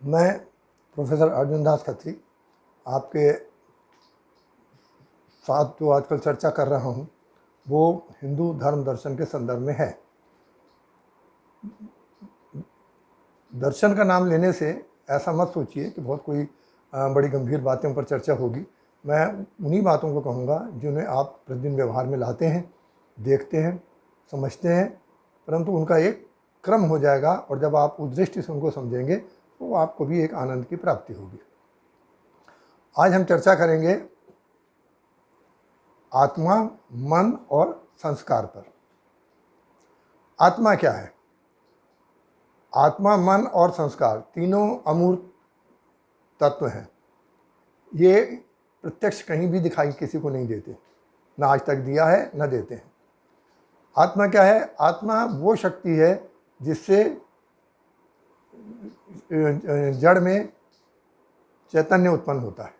मैं प्रोफेसर अर्जुन दास खत्री आपके साथ जो आजकल चर्चा कर रहा हूँ वो हिंदू धर्म दर्शन के संदर्भ में है। दर्शन का नाम लेने से ऐसा मत सोचिए कि बहुत कोई बड़ी गंभीर बातों पर चर्चा होगी। मैं उन्हीं बातों को कहूँगा जिन्हें आप प्रतिदिन व्यवहार में लाते हैं, देखते हैं, समझते हैं, परंतु उनका एक क्रम हो जाएगा और जब आप उस दृष्टि से उनको समझेंगे तो आपको भी एक आनंद की प्राप्ति होगी। आज हम चर्चा करेंगे आत्मा, मन और संस्कार पर। आत्मा क्या है? आत्मा, मन और संस्कार तीनों अमूर्त तत्व हैं। ये प्रत्यक्ष कहीं भी दिखाई किसी को नहीं देते, ना आज तक दिया है ना देते हैं। आत्मा क्या है? आत्मा वो शक्ति है जिससे जड़ में चैतन्य उत्पन्न होता है।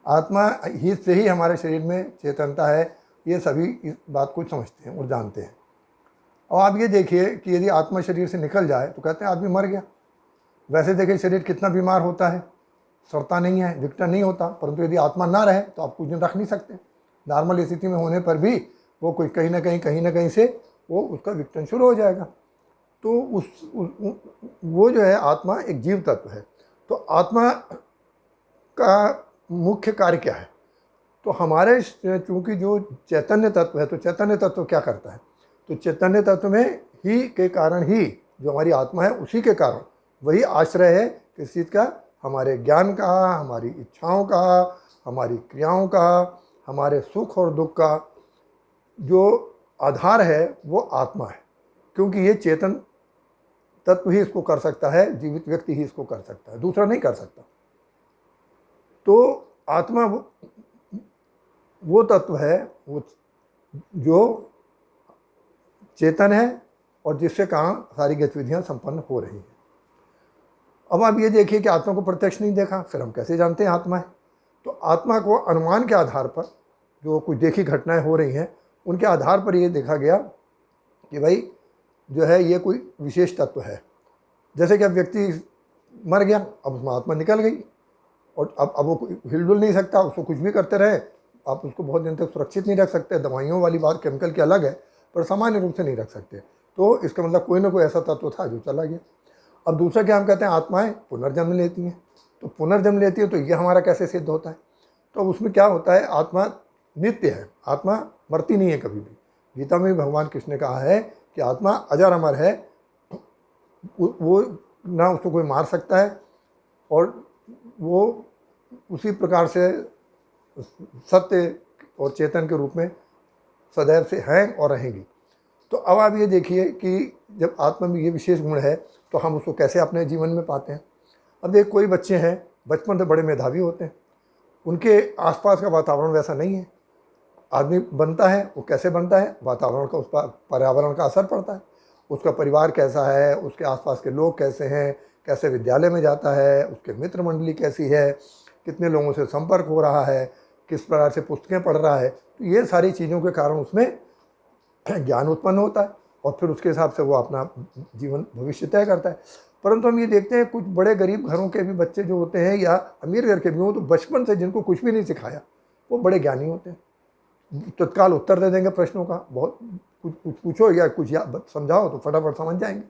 आत्मा ही से ही हमारे शरीर में चेतनता है। ये सभी इस बात को समझते हैं और जानते हैं। और आप ये देखिए कि यदि आत्मा शरीर से निकल जाए तो कहते हैं आदमी मर गया। वैसे देखिए शरीर कितना बीमार होता है, सड़ता नहीं है, विकटा नहीं होता, परंतु यदि आत्मा ना रहे तो आप कुछ दिन रख नहीं सकते। नॉर्मल स्थिति में होने पर भी वो कोई कहीं ना कहीं से वो उसका विकटन शुरू हो जाएगा। तो वो जो है आत्मा एक जीव तत्व है। तो आत्मा का मुख्य कार्य क्या है? तो हमारे चूँकि जो चैतन्य तत्व है, तो चैतन्य तत्व क्या करता है? तो चैतन्य तत्व में ही के कारण ही जो हमारी आत्मा है उसी के कारण वही आश्रय है किस चीज़ का? हमारे ज्ञान का, हमारी इच्छाओं का, हमारी क्रियाओं का, हमारे सुख और दुख का जो आधार है वो आत्मा है। क्योंकि ये चेतन तत्व ही इसको कर सकता है, जीवित व्यक्ति ही इसको कर सकता है, दूसरा नहीं कर सकता। तो आत्मा वो तत्व है वो जो चेतन है और जिससे कारण सारी गतिविधियां संपन्न हो रही हैं। अब आप ये देखिए कि आत्मा को प्रत्यक्ष नहीं देखा, फिर हम कैसे जानते हैं आत्मा है? तो आत्मा को अनुमान के आधार पर जो कुछ देखी घटनाएं हो रही हैं उनके आधार पर ये देखा गया कि भाई जो है ये कोई विशेष तत्व है। जैसे कि अब व्यक्ति मर गया, अब उसमें आत्मा निकल गई और अब वो हिलडुल नहीं सकता, उसको कुछ भी करते रहे आप उसको बहुत दिन तक सुरक्षित नहीं रख सकते। दवाइयों वाली बात केमिकल की अलग है, पर सामान्य रूप से नहीं रख सकते। तो इसका मतलब कोई ना कोई ऐसा तत्व था जो चला गया। अब दूसरा क्या हम कहते हैं, आत्माएं पुनर्जन्म लेती हैं। तो पुनर्जन्म लेती है तो ये हमारा कैसे सिद्ध होता है? तो उसमें क्या होता है, आत्मा नित्य है, आत्मा मरती नहीं है कभी भी। गीता में भी भगवान कृष्ण ने कहा है कि आत्मा अजर अमर है, वो ना उसको कोई मार सकता है और वो उसी प्रकार से सत्य और चेतन के रूप में सदैव से हैं और रहेंगी। तो अब आप ये देखिए कि जब आत्मा में ये विशेष गुण है तो हम उसको कैसे अपने जीवन में पाते हैं। अब देख, कोई बच्चे हैं बचपन से बड़े मेधावी होते हैं, उनके आसपास का वातावरण वैसा नहीं है। आदमी बनता है, वो कैसे बनता है? वातावरण का, उस पर पर्यावरण का असर पड़ता है। उसका परिवार कैसा है, उसके आसपास के लोग कैसे हैं, कैसे विद्यालय में जाता है, उसके मित्र मंडली कैसी है, कितने लोगों से संपर्क हो रहा है, किस प्रकार से पुस्तकें पढ़ रहा है। तो ये सारी चीज़ों के कारण उसमें ज्ञान उत्पन्न होता है और फिर उसके हिसाब से वो अपना जीवन भविष्य तय करता है। परंतु हम ये देखते हैं कुछ बड़े गरीब घरों के भी बच्चे जो होते हैं या अमीर घर के भी हों, तो बचपन से जिनको कुछ भी नहीं सिखाया वो बड़े ज्ञानी होते हैं। तत्काल उत्तर दे देंगे प्रश्नों का, बहुत कुछ पूछो या कुछ समझाओ तो फटाफट समझ जाएंगे।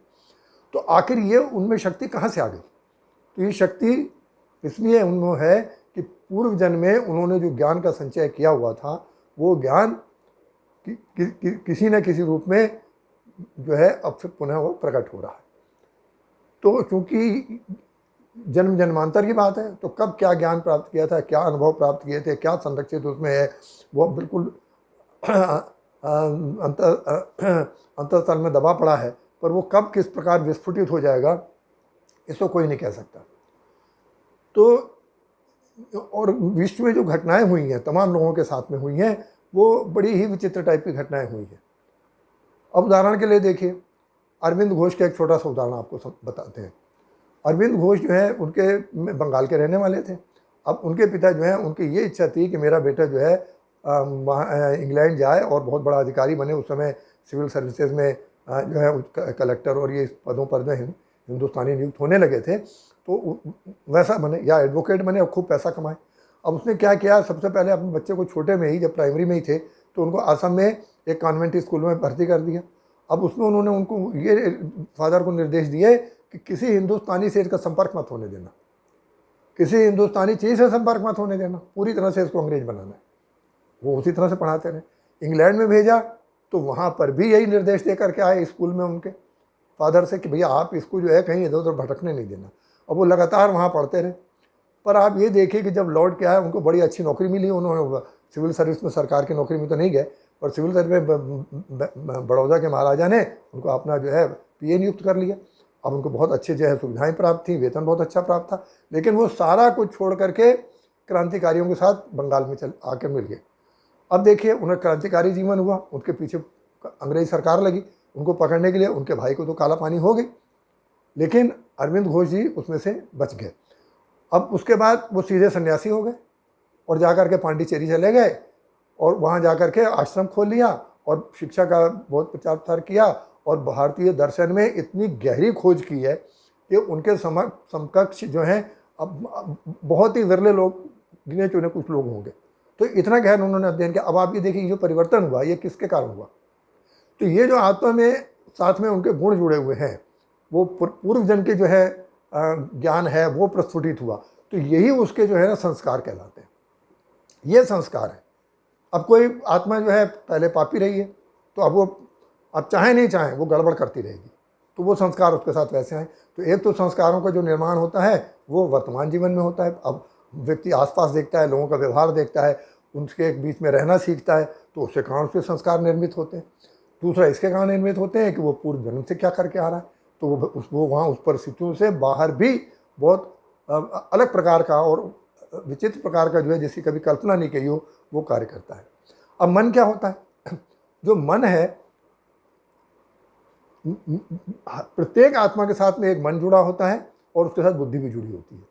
तो आखिर ये उनमें शक्ति कहाँ से आ गई? तो ये शक्ति इसलिए उनमें है कि पूर्व जन्म में उन्होंने जो ज्ञान का संचय किया हुआ था वो ज्ञान किसी न किसी रूप में जो है अब फिर पुनः वो प्रकट हो रहा है। तो चूंकि जन्म जन्मांतर की बात है, तो कब क्या ज्ञान प्राप्त किया था, क्या अनुभव प्राप्त किए थे, क्या संरक्षित उसमें है, वो बिल्कुल अंतरतल में दबा पड़ा है। पर वो कब किस प्रकार विस्फुटित हो जाएगा इसको कोई नहीं कह सकता। तो और विश्व में जो घटनाएं हुई हैं, तमाम लोगों के साथ में हुई हैं, वो बड़ी ही विचित्र टाइप की घटनाएं हुई हैं। अब उदाहरण के लिए देखिए, अरविंद घोष का एक छोटा सा उदाहरण आपको बताते हैं। अरविंद घोष जो है उनके बंगाल के रहने वाले थे। अब उनके पिता जो है, उनकी ये इच्छा थी कि मेरा बेटा जो है इंग्लैंड जाए और बहुत बड़ा अधिकारी बने। उस समय सिविल सर्विसेज में जो है कलेक्टर और ये पदों पर जो हिंदुस्तानी नियुक्त होने लगे थे। तो वैसा बने या एडवोकेट बने और खूब पैसा कमाए। अब उसने क्या किया, सबसे पहले अपने बच्चे को छोटे में ही, जब प्राइमरी में ही थे, तो उनको आसाम में एक कॉन्वेंट स्कूल में भर्ती कर दिया। अब उसमें उन्होंने उनको ये फादर को निर्देश दिए कि किसी हिंदुस्तानी से इसका संपर्क मत होने देना, किसी हिंदुस्तानी चीज़ से संपर्क मत होने देना, पूरी तरह से इसको अंग्रेज बनाना है। वो उसी तरह से पढ़ाते रहे। इंग्लैंड में भेजा तो वहाँ पर भी यही निर्देश दे करके आए स्कूल में उनके फादर से कि भैया आप इसको जो है कहीं इधर उधर भटकने नहीं देना। अब वो लगातार वहाँ पढ़ते रहे। पर आप ये देखिए कि जब लौट के आए उनको बड़ी अच्छी नौकरी मिली। उन्होंने सिविल सर्विस में, सरकार की नौकरी में तो नहीं गए, पर सिविल सर्विस में बड़ौदा के महाराजा ने उनको अपना जो है पीए नियुक्त कर लिया। अब उनको बहुत अच्छे जो है सुविधाएं प्राप्त थी, वेतन बहुत अच्छा प्राप्त था। लेकिन वो सारा कुछ छोड़ करके क्रांतिकारियों के साथ बंगाल में चल आकर मिल गए। अब देखिए उन्हें क्रांतिकारी जीवन हुआ, उनके पीछे अंग्रेज सरकार लगी उनको पकड़ने के लिए। उनके भाई को तो काला पानी हो गई, लेकिन अरविंद घोष जी उसमें से बच गए। अब उसके बाद वो सीधे सन्यासी हो गए और जाकर के पांडिचेरी चले गए और वहाँ जाकर के आश्रम खोल लिया और शिक्षा का बहुत प्रचार प्रसार किया। और भारतीय दर्शन में इतनी गहरी खोज की है कि उनके समकक्ष जो हैं अब बहुत ही विरले लोग, गिने चुने कुछ लोग होंगे। तो इतना गहन उन्होंने अध्ययन किया। अब आप ये देखिए जो परिवर्तन हुआ ये किसके कारण हुआ, तो ये जो आत्मा में साथ में उनके गुण जुड़े हुए हैं, वो पूर्व जन्म के जो है ज्ञान है वो प्रस्फुटित हुआ। तो यही उसके जो है ना संस्कार कहलाते हैं। ये संस्कार है। अब कोई आत्मा जो है पहले पापी रही है, तो अब चाहे नहीं चाहे वो गड़बड़ करती रहेगी, तो वो संस्कार उसके साथ वैसे हैं। तो एक तो संस्कारों का जो निर्माण होता है वो वर्तमान जीवन में होता है। अब व्यक्ति आसपास देखता है, लोगों का व्यवहार देखता है, उनके बीच में रहना सीखता है, तो उसके कारण उसके संस्कार निर्मित होते हैं। दूसरा इसके कारण निर्मित होते हैं कि वो पूर्व जन्म से क्या करके आ रहा है, तो वो वहाँ उस परिस्थितियों से बाहर भी बहुत अलग प्रकार का और विचित्र प्रकार का जो है, जिसकी कभी कल्पना नहीं की हो, वो कार्य करता है। अब मन क्या होता है? जो मन है, प्रत्येक आत्मा के साथ में एक मन जुड़ा होता है और उसके साथ बुद्धि भी जुड़ी होती है।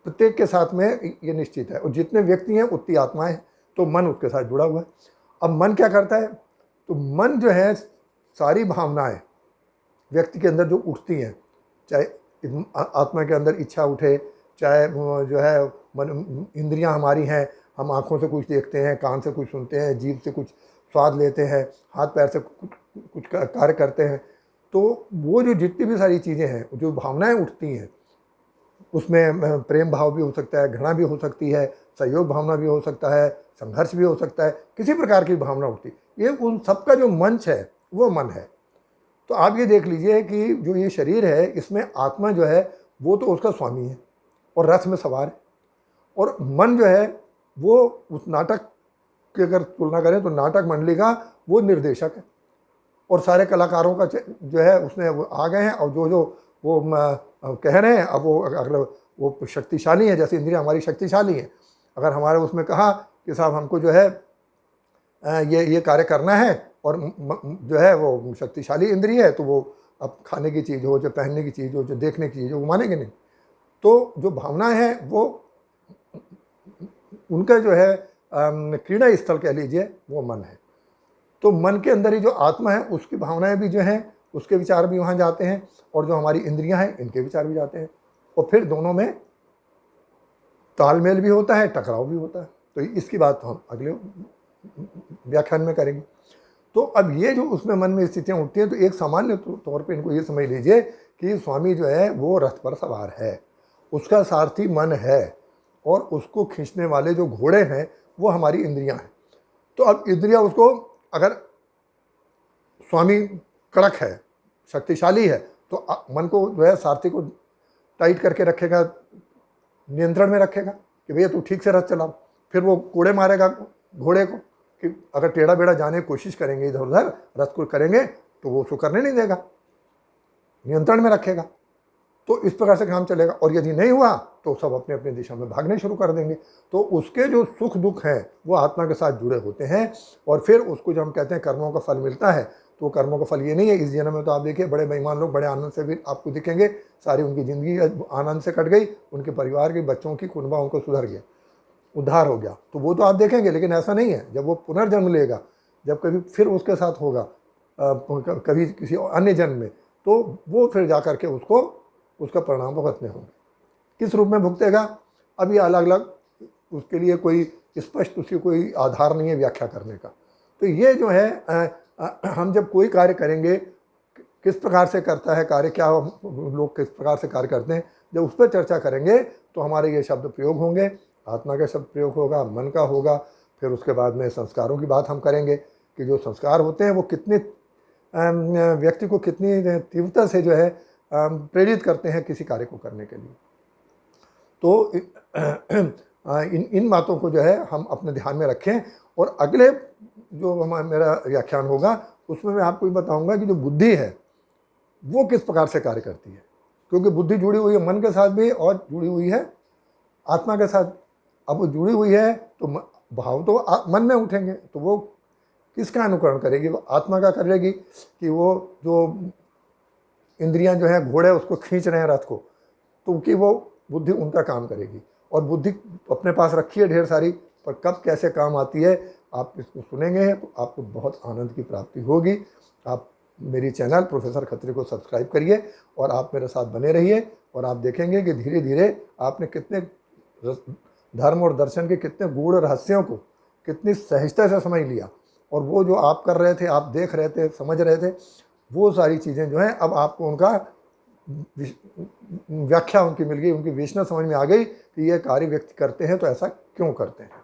प्रत्येक के साथ में ये निश्चित है। और जितने व्यक्ति हैं उतनी आत्माएं हैं, तो मन उसके साथ जुड़ा हुआ है। अब मन क्या करता है? तो मन जो है सारी भावनाएं व्यक्ति के अंदर जो उठती हैं, चाहे आत्मा के अंदर इच्छा उठे, चाहे जो है मन, इंद्रियां हमारी हैं, हम आँखों से कुछ देखते हैं, कान से कुछ सुनते हैं, जीभ से कुछ स्वाद लेते हैं, हाथ पैर से कुछ कार्य करते हैं। तो वो जो जितनी भी सारी चीज़ें हैं, जो भावनाएं उठती हैं, उसमें प्रेम भाव भी हो सकता है, घृणा भी हो सकती है, सहयोग भावना भी हो सकता है, संघर्ष भी हो सकता है, किसी प्रकार की भावना उठती, ये उन सबका जो मंच है वो मन है। तो आप ये देख लीजिए कि जो ये शरीर है, इसमें आत्मा जो है वो तो उसका स्वामी है और रथ में सवार है, और मन जो है वो उस नाटक की अगर तुलना करें तो नाटक मंडली का वो निर्देशक है, और सारे कलाकारों का जो है उसमें वो आ गए हैं, और जो वो कह रहे हैं, अब वो अगर वो शक्तिशाली है, जैसे इंद्रियां हमारी शक्तिशाली हैं, अगर हमारे उसमें कहा कि साहब हमको जो है ये कार्य करना है, और जो है वो शक्तिशाली इंद्रिय है, तो वो अब खाने की चीज़ हो, जो पहनने की चीज़ हो, जो देखने की चीज़ हो, वो मानेंगे नहीं। तो जो भावनाएं हैं वो उनका जो है क्रीड़ा स्थल कह लीजिए वो मन है। तो मन के अंदर ही जो आत्मा है उसकी भावनाएं भी जो हैं, उसके विचार भी वहाँ जाते हैं, और जो हमारी इंद्रियां हैं इनके विचार भी जाते हैं, और फिर दोनों में तालमेल भी होता है, टकराव भी होता है। तो इसकी बात हम अगले व्याख्यान में करेंगे। तो अब ये जो उसमें मन में स्थितियाँ उठती हैं, तो एक सामान्य तौर पे इनको ये समझ लीजिए कि स्वामी जो है वो रथ पर सवार है, उसका सारथी मन है, और उसको खींचने वाले जो घोड़े हैं वो हमारी इंद्रियां हैं। तो अब इंद्रियां उसको, अगर स्वामी कड़क है, शक्तिशाली है, तो मन को जो है सारथी को टाइट करके रखेगा, नियंत्रण में रखेगा कि भैया तू ठीक से रथ चला। फिर वो कोड़े मारेगा घोड़े को कि अगर टेढ़ा बेड़ा जाने की कोशिश करेंगे, इधर उधर रथ को करेंगे, तो वो उसको करने नहीं देगा, नियंत्रण में रखेगा। तो इस प्रकार से काम चलेगा। और यदि नहीं हुआ तो सब अपने अपने दिशा में भागने शुरू कर देंगे। तो उसके जो सुख दुख हैं वो आत्मा के साथ जुड़े होते हैं, और फिर उसको जब हम कहते हैं कर्मों का फल मिलता है, तो कर्मों का फल ये नहीं है इस जन्म में। तो आप देखिए बड़े बेईमान लोग बड़े आनंद से भी आपको दिखेंगे, सारी उनकी ज़िंदगी आनंद से कट गई, उनके परिवार के बच्चों की कुनबा उनको सुधर गया, उद्धार हो गया, तो वो तो आप देखेंगे। लेकिन ऐसा नहीं है, जब वो पुनर्जन्म लेगा, जब कभी फिर उसके साथ होगा कभी किसी अन्य जन्म में, तो वो फिर जा करके उसको उसका परिणाम भुगतने होंगे। किस रूप में भुगतेगा, अब ये अलग अलग, उसके लिए कोई स्पष्ट उसकी कोई आधार नहीं है व्याख्या करने का। तो ये जो है हम जब कोई कार्य करेंगे, किस प्रकार से करता है कार्य, क्या लोग किस प्रकार से कार्य करते हैं, जब उस पर चर्चा करेंगे तो हमारे ये शब्द प्रयोग होंगे, आत्मा का शब्द प्रयोग होगा, मन का होगा। फिर उसके बाद में संस्कारों की बात हम करेंगे कि जो संस्कार होते हैं वो कितने व्यक्ति को कितनी तीव्रता से जो है प्रेरित करते हैं किसी कार्य को करने के लिए। तो इन बातों को जो है हम अपने ध्यान में रखें। और अगले जो मेरा व्याख्यान होगा उसमें मैं आपको ये बताऊंगा कि जो बुद्धि है वो किस प्रकार से कार्य करती है, क्योंकि बुद्धि जुड़ी हुई है मन के साथ भी और जुड़ी हुई है आत्मा के साथ। अब वो जुड़ी हुई है तो भाव तो मन में उठेंगे, तो वो किसका अनुकरण करेगी, वो आत्मा का करेगी कि वो जो इंद्रियां जो है घोड़े उसको खींच रहे हैं रथ को, तो कि वो बुद्धि उनका काम करेगी। और बुद्धि अपने पास रखी है ढेर सारी, पर कब कैसे काम आती है आप इसको सुनेंगे तो आपको बहुत आनंद की प्राप्ति होगी। आप मेरी चैनल प्रोफेसर खत्री को सब्सक्राइब करिए और आप मेरे साथ बने रहिए, और आप देखेंगे कि धीरे धीरे आपने कितने धर्म और दर्शन के कितने गूढ़ रहस्यों को कितनी सहजता से समझ लिया, और वो जो आप कर रहे थे, आप देख रहे थे, समझ रहे थे, वो सारी चीज़ें जो हैं अब आपको उनका व्याख्या उनकी मिल गई, उनकी विवेचना समझ में आ गई कि ये कार्य व्यक्ति करते हैं तो ऐसा क्यों करते हैं।